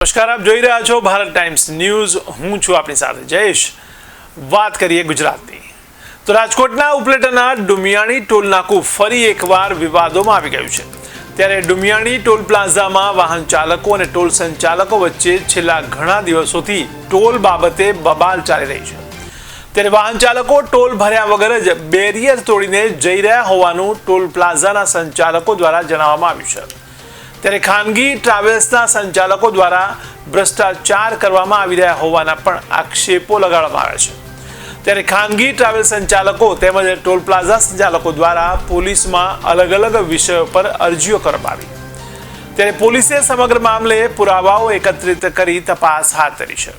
નમસ્કાર, આપ જોઈ રહ્યા છો ભારત ટાઈમ્સ ન્યૂઝ। હું છું આપની સાથે જયેશ। વાત કરીએ ગુજરાતની તો રાજકોટના ઉપલેટાના ડુમિયાણી ટોલ નાકું ફરી એકવાર વિવાદોમાં આવી ગયું છે। ત્યારે ડુમિયાણી ટોલ પ્લાઝામાં વાહન ચાલકો અને ટોલ સંચાલકો વચ્ચે છેલ્લા ઘણા દિવસોથી ટોલ બાબતે બબાલ ચાલી રહી છે। ત્યારે વાહન ચાલકો ટોલ ભર્યા વગર જ બેરિયર તોડીને જઈ રહ્યા હોવાનું ટોલ પ્લાઝાના સંચાલકો દ્વારા જણાવવામાં આવ્યું છે। ત્યારે ખાનગી ટ્રાવેલ્સના સંચાલકો દ્વારા ભ્રષ્ટાચાર કરવામાં આવી રહ્યા હોવાના પણ આક્ષેપો લગાડવામાં આવ્યા છે। ત્યારે ખાનગી ટ્રાવેલ સંચાલકો તેમજ ટોલ પ્લાઝા સંચાલકો દ્વારા પોલીસમાં અલગ અલગ વિષયો પર અરજીઓ કરવામાં આવી। ત્યારે પોલીસે સમગ્ર મામલે પુરાવાઓ એકત્રિત કરી તપાસ હાથ ધરી છે।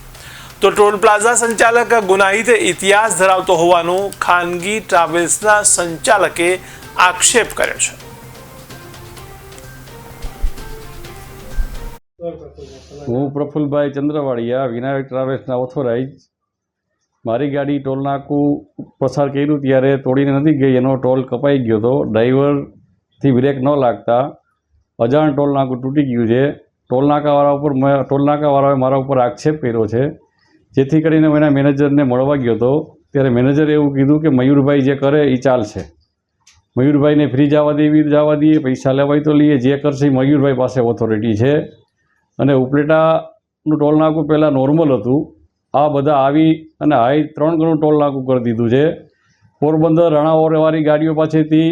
તો ટોલ પ્લાઝા સંચાલક ગુનાહિત ઇતિહાસ ધરાવતો હોવાનું ખાનગી ટ્રાવેલ્સના સંચાલકે આક્ષેપ કર્યો છે। હું પ્રફુલભાઈ ચંદ્રવાડિયા, વિનાયક ટ્રાવેલ્સના ઓથોરાઇઝ। મારી ગાડી ટોલ નાકું પસાર કર્યું ત્યારે તોડીને નથી ગઈ, એનો ટોલ કપાઈ ગયો હતો। ડ્રાઈવરથી બ્રેક ન લાગતા અજાણ ટોલ નાકું તૂટી ગયું છે। ટોલ નાકાવાળાએ મારા ઉપર આક્ષેપ કર્યો છે, જેથી કરીને હું એના મેનેજરને મળવા ગયો હતો। ત્યારે મેનેજરે એવું કીધું કે મયુરભાઈ જે કરે એ ચાલશે, મયુરભાઈને ફ્રી જવા દઈએ, પૈસા લેવાય તો લઈએ, જે કરશે એ મયુરભાઈ પાસે ઓથોરિટી છે। અને ઉપલેટાનું ટોલ નાકું પહેલાં નોર્મલ હતું, આ બધા આવી અને હાઈ 3 ગણું ટોલ નાકું કરી દીધું છે। પોરબંદર રણાવાળી ગાડીઓ પાસેથી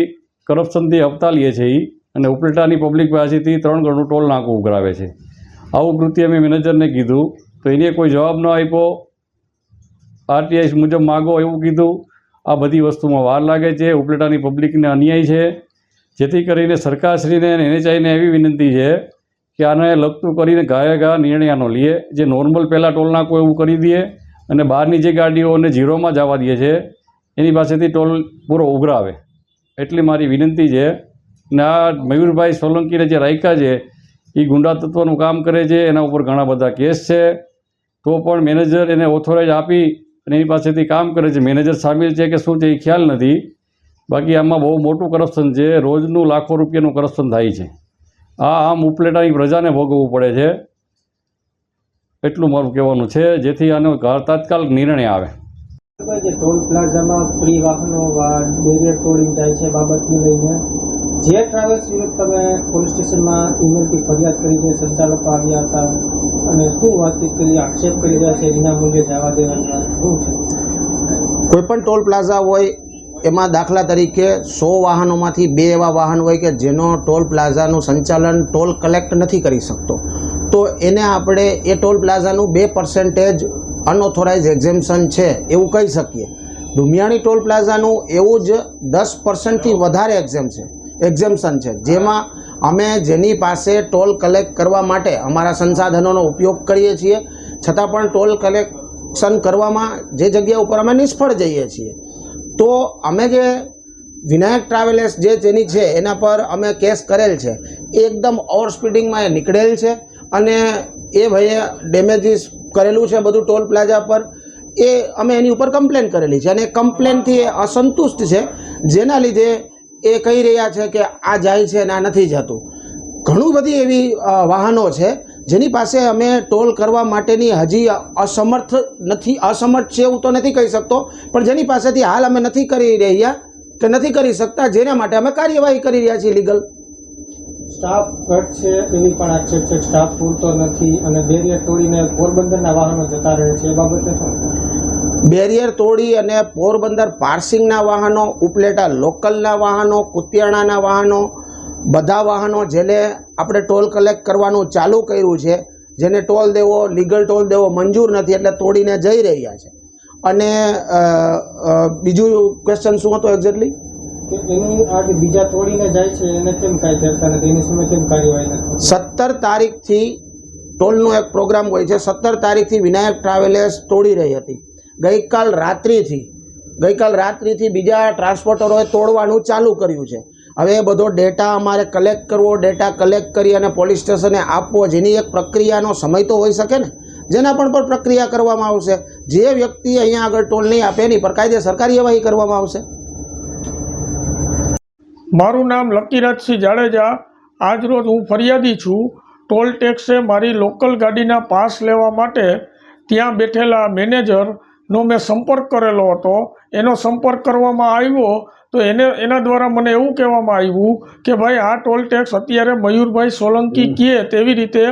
કરપ્શનથી હપ્તા લે છે એ, અને ઉપલેટાની પબ્લિક પાસેથી 3 ગણું ટોલ નાકું ઉઘરાવે છે। આવું કૃત્ય મેં મેનેજરને કીધું તો એને કોઈ જવાબ ન આપ્યો। આરટીઆઈ મુજબ માગો એવું કીધું। આ બધી વસ્તુમાં વાર લાગે છે, ઉપલેટાની પબ્લિકને અન્યાય છે। જેથી કરીને સરકારશ્રીને અને NHIને એવી વિનંતી છે કે આને લગતું કરીને ઘા નિર્ણયનો લે, જે નોર્મલ પહેલાં ટોલ નાકું એવું કરી દે અને બહારની જે ગાડીઓને ઝીરોમાં જવા દે છે એની પાસેથી ટોલ પૂરો ઉઘરાવે, એટલી મારી વિનંતી છે। ને આ મયુરભાઈ સોલંકીને જે રાખ્યા છે એ ગુંડા તત્વનું કામ કરે છે, એના ઉપર ઘણા બધા કેસ છે, તો પણ મેનેજર એને ઓથોરાઇઝ આપી અને એની પાસેથી કામ કરે છે। મેનેજર સામેલ છે કે શું છે એ ખ્યાલ નથી, બાકી આમાં બહુ મોટું કરપ્શન છે, રોજનું લાખો રૂપિયાનું કરપ્શન થાય છે। આમ ઉપલેટાની પ્રજાને ભોગવવું પડે છે, એટલું મારું કહેવાનું છે, જેથી આનો તાત્કાલિક નિર્ણય આવે। ટોલ પ્લાઝામાં ફ્રી વાહનો બેરિયર તોડીને જાય છે બાબતને લઈને જે ટ્રાવેલ્સ વિરુદ્ધ તમે પોલીસ સ્ટેશનમાં ઈમેલથી ફરિયાદ કરી છે, સંચાલકો આવ્યા હતા અને શું વાતચીત કરી, આક્ષેપ કરી રહ્યા છે વિનામૂલ્યે જવા દેવાની શું છે? કોઈપણ ટોલ પ્લાઝા હોય એમાં દાખલા તરીકે 100 વાહનોમાંથી 2 એવા વાહન હોય કે જેનો ટોલ પ્લાઝાનું સંચાલન ટોલ કલેક્ટ નથી કરી શકતો, તો એને આપણે એ ટોલ પ્લાઝાનું 2% અનઓથોરાઇઝ એક્ઝેમ્પશન છે એવું કહી શકીએ। ડુમિયાણી ટોલ પ્લાઝાનું એવું જ 10%થી વધારે એક્ઝેમ્પશન છે, જેમાં અમે જેની પાસે ટોલ કલેક્ટ કરવા માટે અમારા સંસાધનોનો ઉપયોગ કરીએ છીએ, છતાં પણ ટોલ કલેક્શન કરવામાં જે જગ્યા ઉપર અમે નિષ્ફળ જઈએ છીએ, તો અમે જે વિનાયક ટ્રાવેલ્સ જે તેની છે એના પર અમે કેસ કરેલ છે। એકદમ ઓવર સ્પીડિંગમાં એ નીકળેલ છે અને એ ભાઈએ ડેમેજીસ કરેલું છે બધું ટોલ પ્લાઝા પર, એ અમે એની ઉપર કમ્પ્લેન કરેલી છે અને કમ્પ્લેનથી એ અસંતુષ્ટ છે, જેના લીધે એ કહી રહ્યા છે કે આ જાય છે અને આ નથી જતું। ઘણું બધી એવી વાહનો છે જેની પાસે અમે ટોલ કરવા માટેની હજી અસમર્થ છે એવું તો નથી કહી શકતો, પણ જેની પાસેથી હાલ અમે નથી કરી રહ્યા કે નથી કરી શકતા, જેના માટે અમે કાર્યવાહી કરી રહ્યા છીએ લીગલ। સ્ટાફ ઘટ છે એવી પણ આક્ષેપ છે, સ્ટાફ પૂરતો નથી અને બેરિયર તોડીને પોરબંદરના વાહનો જતા રહે છે, એ બાબતે શું? બેરિયર તોડી અને પોરબંદર પાર્સિંગના વાહનો, ઉપલેટા લોકલના વાહનો, કુતિયાણાના વાહનો, બધા વાહનો જેને આપણે ટોલ કલેક્ટ કરવાનું ચાલુ કર્યું છે, જેને ટોલ દેવો, લીગલ ટોલ દેવો મંજૂર નથી એટલે તોડીને જઈ રહ્યા છે। અને બીજું ક્વેશ્ચન શું હતો એક્ઝેક્ટલી? એની આ જે બીજા તોડીને જાય છે એને કેમ કાંઈ કરતા નથી, એની સામે કેમ કાર્યવાહી નથી? 17 તારીખથી ટોલનો એક પ્રોગ્રામ હોય છે, 17 તારીખથી વિનાયક ટ્રાવેલ્સ તોડી રહી હતી। ગઈકાલ રાત્રિથી બીજા ટ્રાન્સપોર્ટરોએ તોડવાનું ચાલુ કર્યું છે। હવે એ બધો ડેટા અમારે કલેક્ટ કરવો, ડેટા કલેક્ટ કરી અને પોલીસ સ્ટેશને આપવો, જેની એક પ્રક્રિયાનો સમય તો હોઈ શકે ને, જેના પણ પર પ્રક્રિયા કરવામાં આવશે। જે વ્યક્તિ અહીંયા આગળ ટોલ નહીં આપે એની પર કાયદેસર કાર્યવાહી કરવામાં આવશે। મારું નામ લકીરાજસિંહ જાડેજા। આજરોજ હું ફરિયાદી છું। ટોલ ટેક્સે મારી લોકલ ગાડીના પાસ લેવા માટે ત્યાં બેઠેલા મેનેજરનો મેં સંપર્ક કરેલો હતો. એનો સંપર્ક કરવામાં આવ્યો તો એના દ્વારા મને એવું કહેવામાં આવ્યું કે ભાઈ આ ટોલ ટેક્સ અત્યારે મયુરભાઈ સોલંકી કહે તેવી રીતે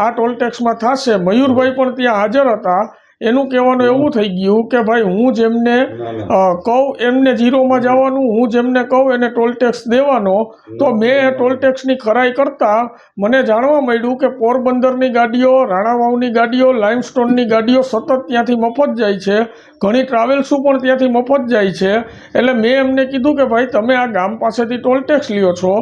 આ ટોલ ટેક્સમાં થશે. મયુરભાઈ પણ ત્યાં હાજર હતા. એનું કહેવાનું એવું થઈ ગયું કે ભાઈ હું જેમને કહું એમને ઝીરોમાં જવાનું, હું જેમને કહું એને ટોલ ટેક્સ દેવાનો. તો મેં એ ટોલ ટેક્સની ખરાઈ કરતાં મને જાણવા મળ્યું કે પોરબંદરની ગાડીઓ, રાણાવાવની ગાડીઓ, લાઇમસ્ટોનની ગાડીઓ સતત ત્યાંથી મફત જાય છે. ઘણી ટ્રાવેલ્સો પણ ત્યાંથી મફત જાય છે. એટલે મેં એમને કીધું કે ભાઈ તમે આ ગામ પાસેથી ટોલ ટેક્સ લ્યો છો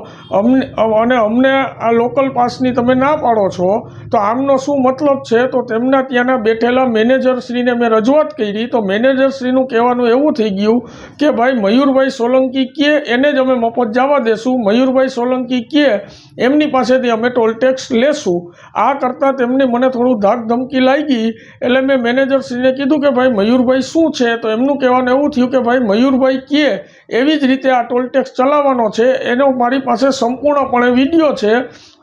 અને અમને આ લોકલ પાસની તમે ના પાડો છો, તો આમનો શું મતલબ છે? તો તેમના ત્યાંના બેઠેલા મેનેજરશ્રીને મેં રજૂઆત કરી તો મેનેજરશ્રીનું કહેવાનું એવું થઈ ગયું કે ભાઈ મયુરભાઈ સોલંકી કહે એને જ અમે મફત જવા દેશું, મયુરભાઈ સોલંકી કહે એમની પાસેથી અમે ટોલ ટેક્સ લેશું. આ કરતાં તેમને મને થોડું ધાક ધમકી લાગી. એટલે મેં મેનેજરશ્રીને કીધું કે ભાઈ મયુરભાઈ શું છે? તો એમનું કહેવાનું એવું થયું કે ભાઈ મયુરભાઈ કહે એવી જ રીતે આ ટોલ ટેક્સ ચલાવવાનો છે. એનો મારી પાસે સંપૂર્ણપણે વિડીયો છે.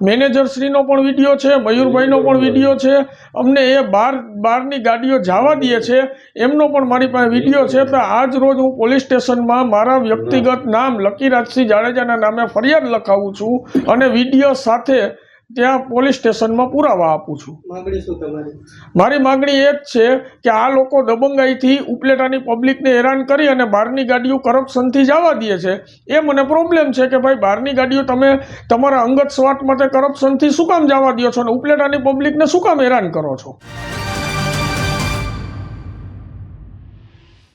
મેનેજરશ્રીનો પણ વિડીયો છે, મયુરભાઈનો પણ વિડીયો છે. અમને એ બહારની ગાડીઓ જવા દે છે એમનો પણ મારી પાસે વિડીયો છે. તો આજ રોજ હું પોલીસ સ્ટેશનમાં મારા વ્યક્તિગત નામ લકીરાજસિંહ જાડેજાના નામે ફરિયાદ લખાવું છું અને વિડીયો સાથે ત્યાં પોલીસ સ્ટેશનમાં પુરાવા આપું છું. મારી માગણી એ જ છે કે આ લોકો દબંગાઈથી ઉપલેટાની પબ્લિકને હેરાન કરી અને બહારની ગાડીઓ કરપ્શનથી જવા દે છે. એ મને પ્રોબ્લેમ છે કે ભાઈ બહારની ગાડીઓ તમે તમારા અંગત સ્વાર્થ માટે કરપ્શનથી શું કામ જવા દો છો અને ઉપલેટાની પબ્લિકને શું કામ હેરાન કરો છો?